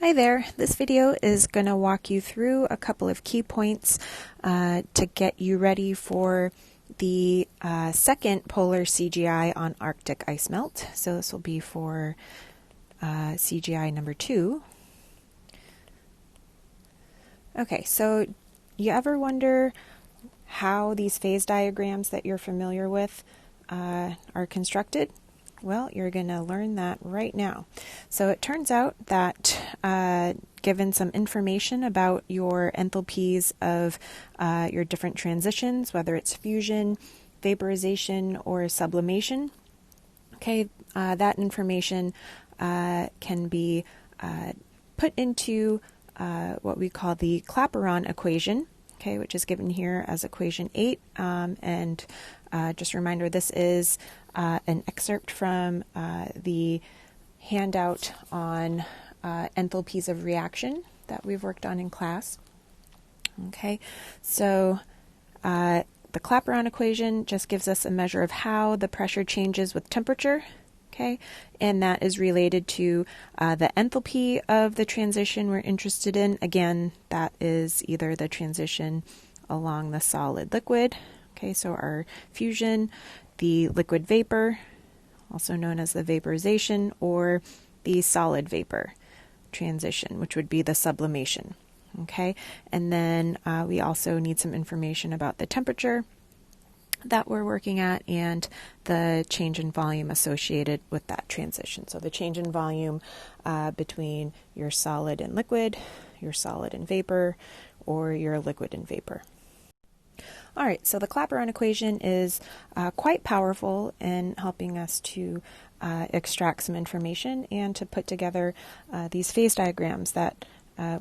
Hi there, this video is going to walk you through a couple of key points to get you ready for the second polar CGI on Arctic ice melt. So this will be for CGI number 2. Okay, so you ever wonder how these phase diagrams that you're familiar with are constructed? Well, you're going to learn that right now. So it turns out that given some information about your enthalpies of your different transitions, whether it's fusion, vaporization, or sublimation, okay, that information can be put into what we call the Clapeyron equation, okay, which is given here as equation 8. And just a reminder, this is an excerpt from the handout on enthalpies of reaction that we've worked on in class. Okay, so the Clapeyron equation just gives us a measure of how the pressure changes with temperature. Okay, and that is related to the enthalpy of the transition we're interested in. Again, that is either the transition along the solid liquid, okay, so our fusion, the liquid vapor, also known as the vaporization, or the solid vapor transition, which would be the sublimation. Okay, and then we also need some information about the temperature that we're working at and the change in volume associated with that transition. So the change in volume between your solid and liquid, your solid and vapor, or your liquid and vapor. All right, so the Clapeyron equation is quite powerful in helping us to extract some information and to put together these phase diagrams that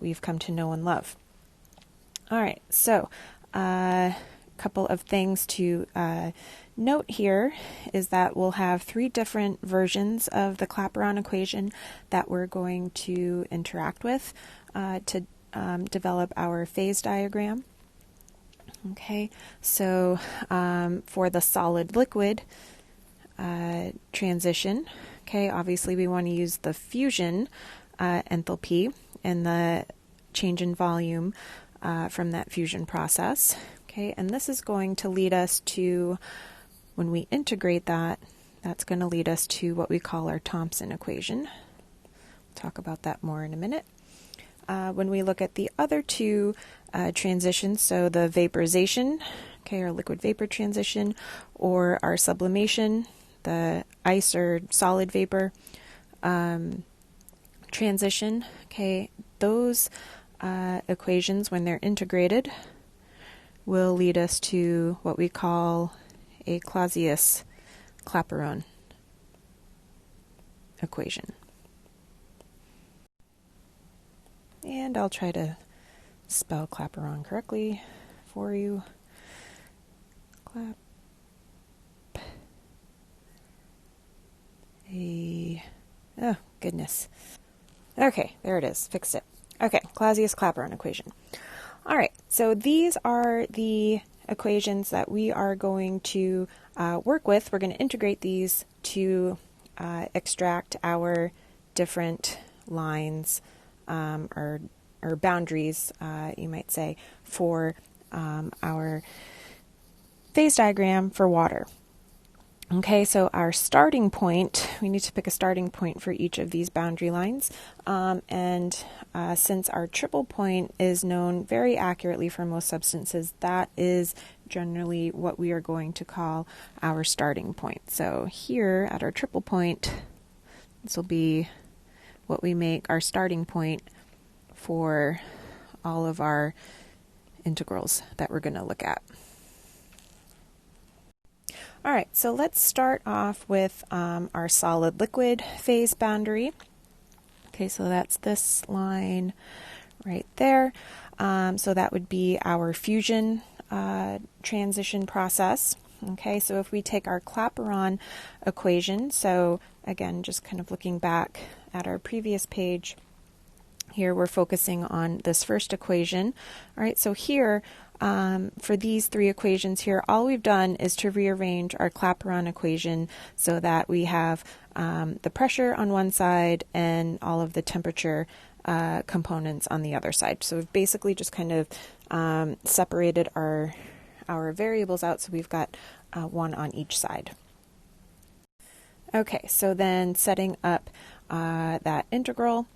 we've come to know and love. All right, so couple of things to note here is that we'll have 3 different versions of the Clapeyron equation that we're going to interact with to develop our phase diagram. Okay, so for the solid liquid transition, okay, obviously we want to use the fusion enthalpy and the change in volume from that fusion process. Okay, and this is going to lead us to, when we integrate that, that's going to lead us to what we call our Thomson equation. We'll talk about that more in a minute. When we look at the other 2 transitions, so the vaporization, okay, our liquid vapor transition, or our sublimation, the ice or solid vapor transition, okay, those equations, when they're integrated, will lead us to what we call a Clausius-Clapeyron equation. And I'll try to spell Clapeyron correctly for you. Oh, goodness. Okay, there it is. Fixed it. Okay, Clausius-Clapeyron equation. All right, so these are the equations that we are going to work with. We're going to integrate these to extract our different lines or boundaries, you might say, for our phase diagram for water. Okay, so our starting point, we need to pick a starting point for each of these boundary lines. And since our triple point is known very accurately for most substances, that is generally what we are going to call our starting point. So here at our triple point, this will be what we make our starting point for all of our integrals that we're going to look at. All right, so let's start off with our solid liquid phase boundary. Okay, so that's this line right there. So that would be our fusion transition process. Okay, so if we take our Clapeyron equation, so again, just kind of looking back at our previous page, here we're focusing on this first equation. All right, so here for these three equations here, all we've done is to rearrange our Clapeyron equation so that we have the pressure on one side and all of the temperature components on the other side. So we've basically just kind of separated our variables out, so we've got one on each side. Okay, so then setting up that integral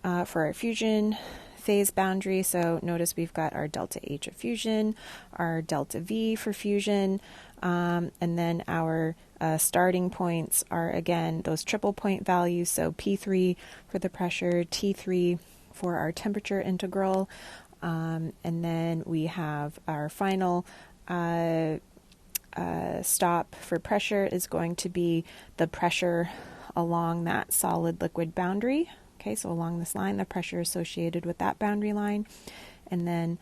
for our fusion phase boundary. So notice we've got our delta H of fusion, our delta V for fusion, and then our starting points are again those triple point values. So P3 for the pressure, T3 for our temperature integral, and then we have our final stop for pressure is going to be the pressure along that solid liquid boundary. Okay, so along this line, the pressure associated with that boundary line, and then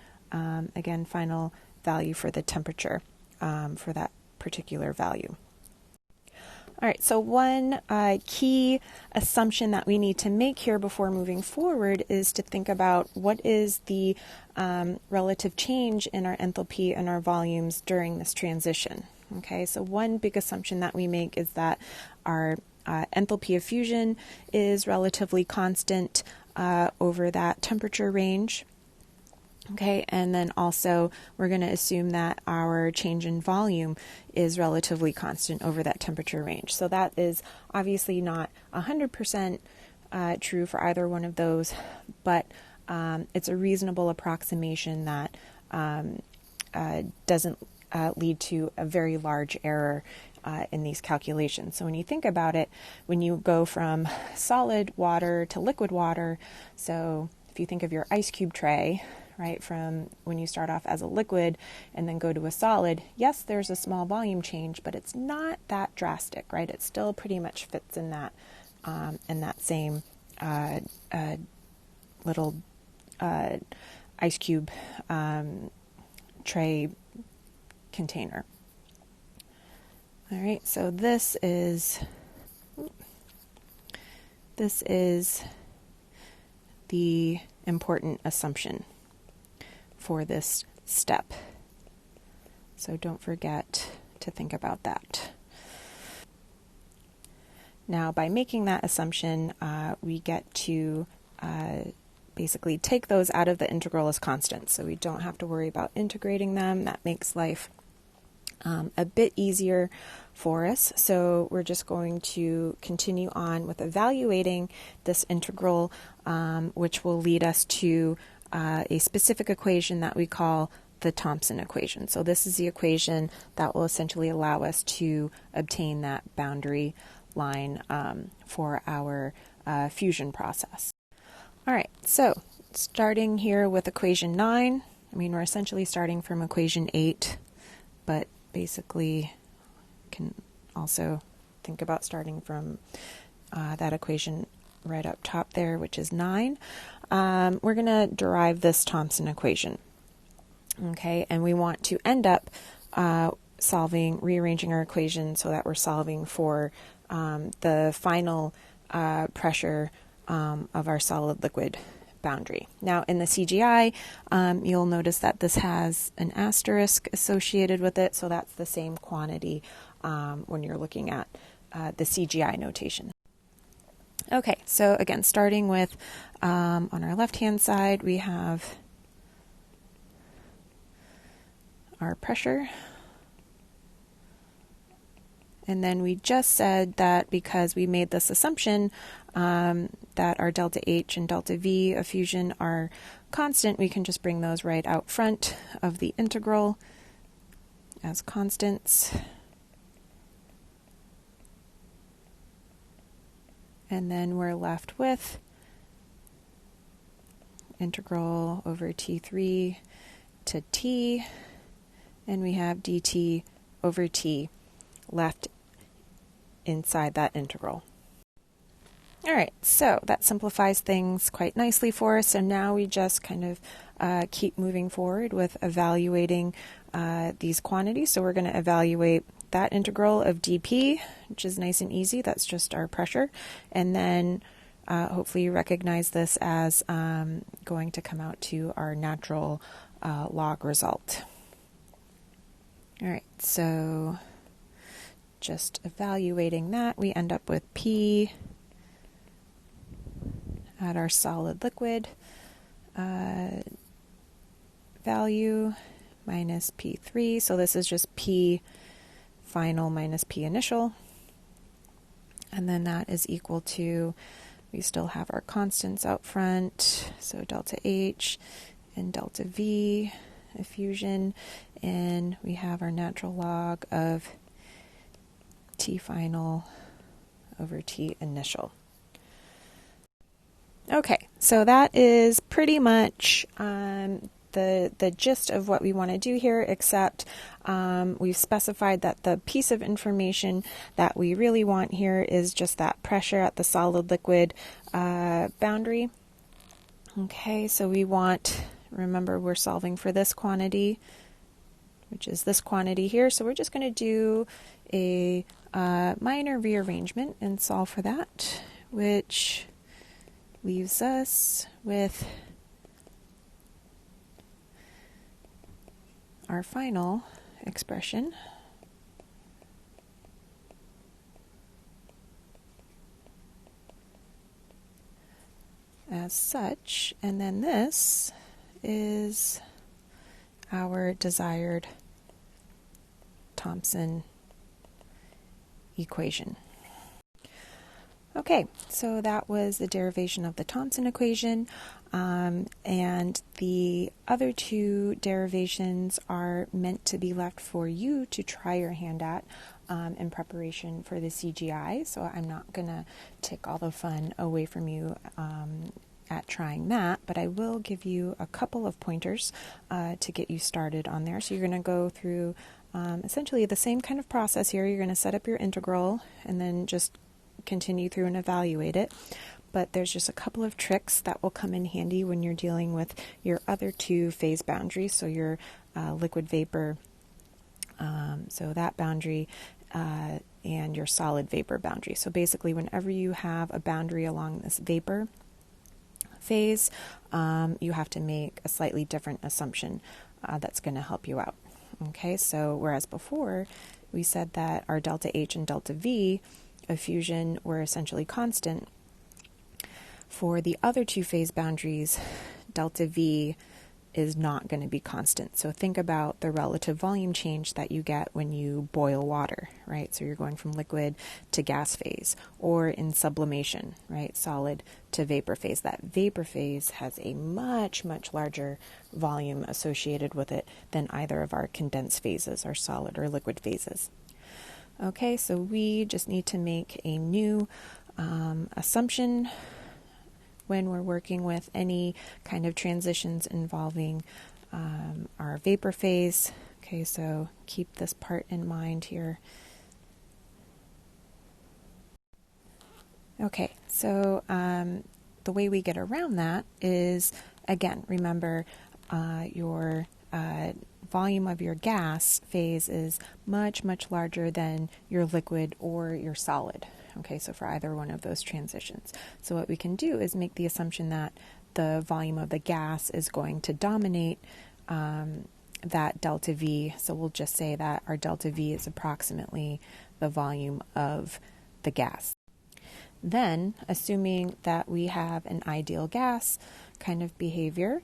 again, final value for the temperature for that particular value. All right, so one key assumption that we need to make here before moving forward is to think about what is the relative change in our enthalpy and our volumes during this transition. Okay, so one big assumption that we make is that our enthalpy of fusion is relatively constant over that temperature range. Okay, and then also we're going to assume that our change in volume is relatively constant over that temperature range. So that is obviously not 100% true for either one of those, but it's a reasonable approximation that doesn't lead to a very large error in these calculations. So when you think about it, when you go from solid water to liquid water, so if you think of your ice cube tray, right, from when you start off as a liquid and then go to a solid, yes, there's a small volume change, but it's not that drastic, right? It still pretty much fits in that same little ice cube tray container. All right, so this is the important assumption for this step. So don't forget to think about that. Now, by making that assumption, we get to basically take those out of the integral as constants. So we don't have to worry about integrating them. That makes life a bit easier for us. So we're just going to continue on with evaluating this integral, which will lead us to a specific equation that we call the Thomson equation. So this is the equation that will essentially allow us to obtain that boundary line for our fusion process. All right, so starting here with equation 9, we're essentially starting from equation 8, but basically can also think about starting from that equation right up top there, which is 9. We're going to derive this Thomson equation. Okay, and we want to end up rearranging our equation so that we're solving for the final pressure of our solid liquid boundary. Now in the CGI, you'll notice that this has an asterisk associated with it, so that's the same quantity when you're looking at the CGI notation. Okay, so again, starting with on our left-hand side, we have our pressure. And then we just said that because we made this assumption that our delta H and delta V of fusion are constant, we can just bring those right out front of the integral as constants. And then we're left with integral over T3 to T, and we have dt over T left inside that integral. All right, so that simplifies things quite nicely for us. So now we just kind of keep moving forward with evaluating these quantities. So we're going to evaluate that integral of dp, which is nice and easy. That's just our pressure. And then hopefully you recognize this as going to come out to our natural log result. All right, so just evaluating that, we end up with P at our solid liquid value minus P3. So this is just P final minus P initial. And then that is equal to, we still have our constants out front, so delta H and delta V effusion, and we have our natural log of T final over T initial. Okay, so that is pretty much the gist of what we want to do here, except we've specified that the piece of information that we really want here is just that pressure at the solid liquid boundary. Okay, so we want, remember we're solving for this quantity, which is this quantity here, so we're just going to do a minor rearrangement and solve for that, which leaves us with our final expression as such, and then this is our desired Thomson equation. Okay, so that was the derivation of the Thomson equation, and the other two derivations are meant to be left for you to try your hand at in preparation for the CGI, so I'm not going to take all the fun away from you at trying that, but I will give you a couple of pointers to get you started on there. So you're going to go through essentially the same kind of process here. You're going to set up your integral and then just continue through and evaluate it, but there's just a couple of tricks that will come in handy when you're dealing with your other two phase boundaries, so your liquid vapor, so that boundary, and your solid vapor boundary. So basically whenever you have a boundary along this vapor phase, you have to make a slightly different assumption that's going to help you out. Okay, so whereas before we said that our delta H and delta V of fusion were essentially constant, for the other two phase boundaries, delta V is not going to be constant. So think about the relative volume change that you get when you boil water, right? So you're going from liquid to gas phase, or in sublimation, right? Solid to vapor phase. That vapor phase has a much, much larger volume associated with it than either of our condensed phases, our solid or liquid phases. Okay, so we just need to make a new assumption when we're working with any kind of transitions involving our vapor phase. Okay, so keep this part in mind here. Okay, so the way we get around that is, again, remember your volume of your gas phase is much, much larger than your liquid or your solid. Okay, so for either one of those transitions. So what we can do is make the assumption that the volume of the gas is going to dominate that delta V. So we'll just say that our delta V is approximately the volume of the gas. Then, assuming that we have an ideal gas kind of behavior,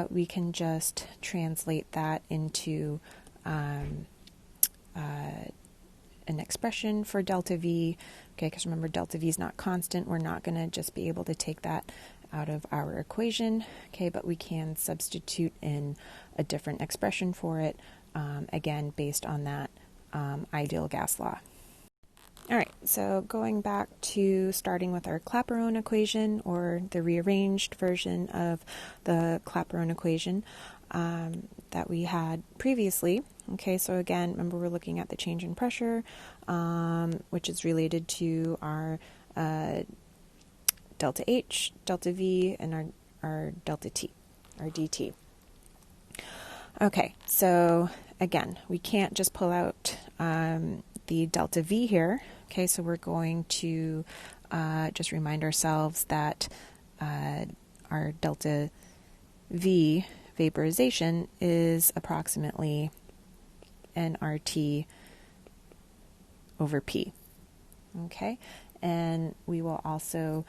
we can just translate that into an expression for delta V. Okay, because remember, delta V is not constant. We're not going to just be able to take that out of our equation. Okay, but we can substitute in a different expression for it, again, based on that ideal gas law. All right, so going back to starting with our Clapeyron equation, or the rearranged version of the Clapeyron equation that we had previously. Okay, so again, remember we're looking at the change in pressure, which is related to our delta H, delta V, and our delta T, our dt. Okay, so again, we can't just pull out the delta V here. Okay, so we're going to just remind ourselves that our delta V vaporization is approximately nRT over P. Okay, and we will also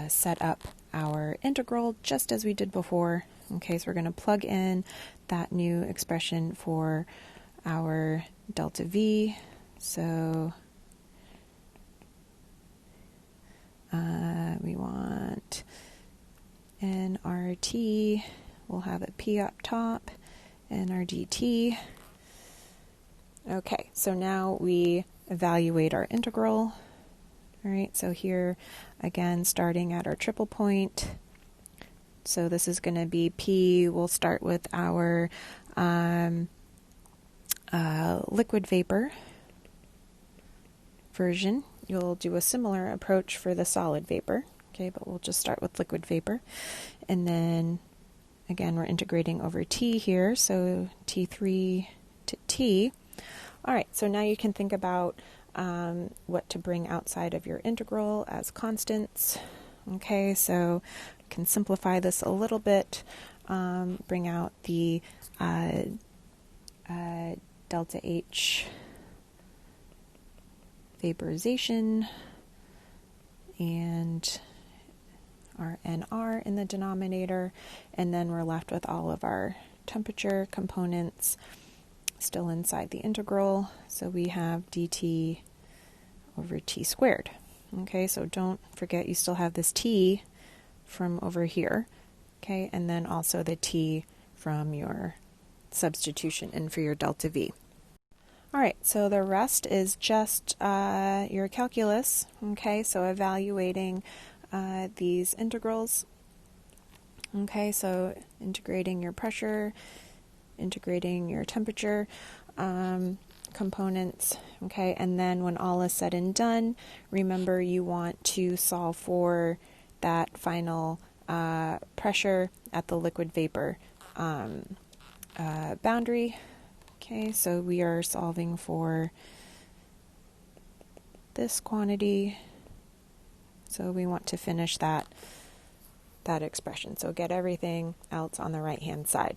set up our integral just as we did before. Okay, so we're going to plug in that new expression for our delta V. So we want nRT, we'll have a P up top, nRDT. Okay, so now we evaluate our integral. All right, so here again, starting at our triple point. So this is going to be P. We'll start with our liquid vapor version. You'll do a similar approach for the solid vapor, okay, but we'll just start with liquid vapor. And then again, we're integrating over T here, so T3 to T. All right, so now you can think about what to bring outside of your integral as constants. Okay, so you can simplify this a little bit, bring out the delta H vaporization and our NR in the denominator, and then we're left with all of our temperature components still inside the integral. So we have dt over t squared. Okay, so don't forget you still have this t from over here. Okay, and then also the t from your substitution in for your delta V. All right, so the rest is just your calculus. Okay, so evaluating these integrals. Okay, so integrating your pressure, integrating your temperature components. Okay, and then when all is said and done, remember you want to solve for that final pressure at the liquid vapor boundary. Okay, so we are solving for this quantity. So we want to finish that expression. So get everything else on the right-hand side.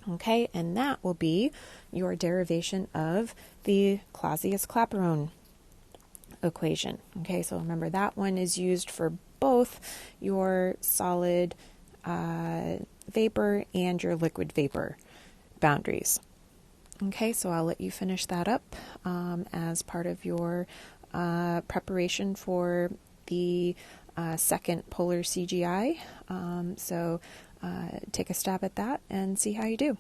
Okay, and that will be your derivation of the Clausius-Clapeyron equation. Okay, so remember that one is used for both your solid vapor and your liquid vapor boundaries. Okay, so I'll let you finish that up as part of your preparation for the second polar CGI. So take a stab at that and see how you do.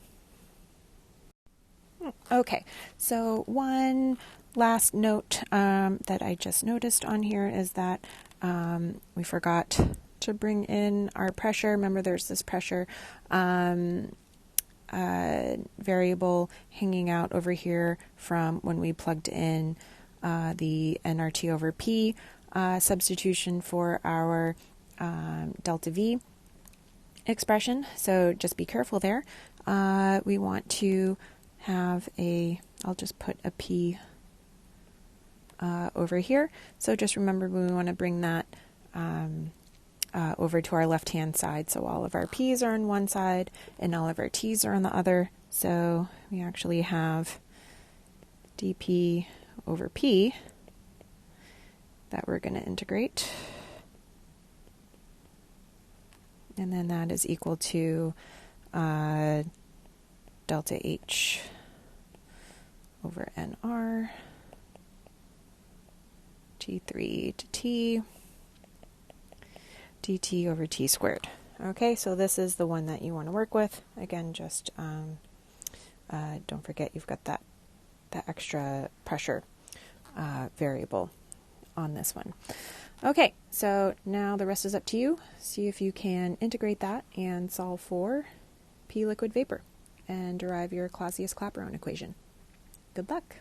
Okay, so one last note that I just noticed on here is that we forgot to bring in our pressure. Remember, there's this pressure variable hanging out over here from when we plugged in the nRT over P substitution for our delta V expression. So just be careful there. We want to have I'll just put a P over here. So just remember we want to bring that over to our left-hand side. So all of our P's are on one side and all of our T's are on the other. So we actually have dP over P that we're going to integrate. And then that is equal to delta H over NR, T3 to T, dt over t squared. Okay, so this is the one that you want to work with. Again, just don't forget you've got that extra pressure variable on this one. Okay, so now the rest is up to you. See if you can integrate that and solve for P liquid vapor and derive your Clausius-Clapeyron equation. Good luck.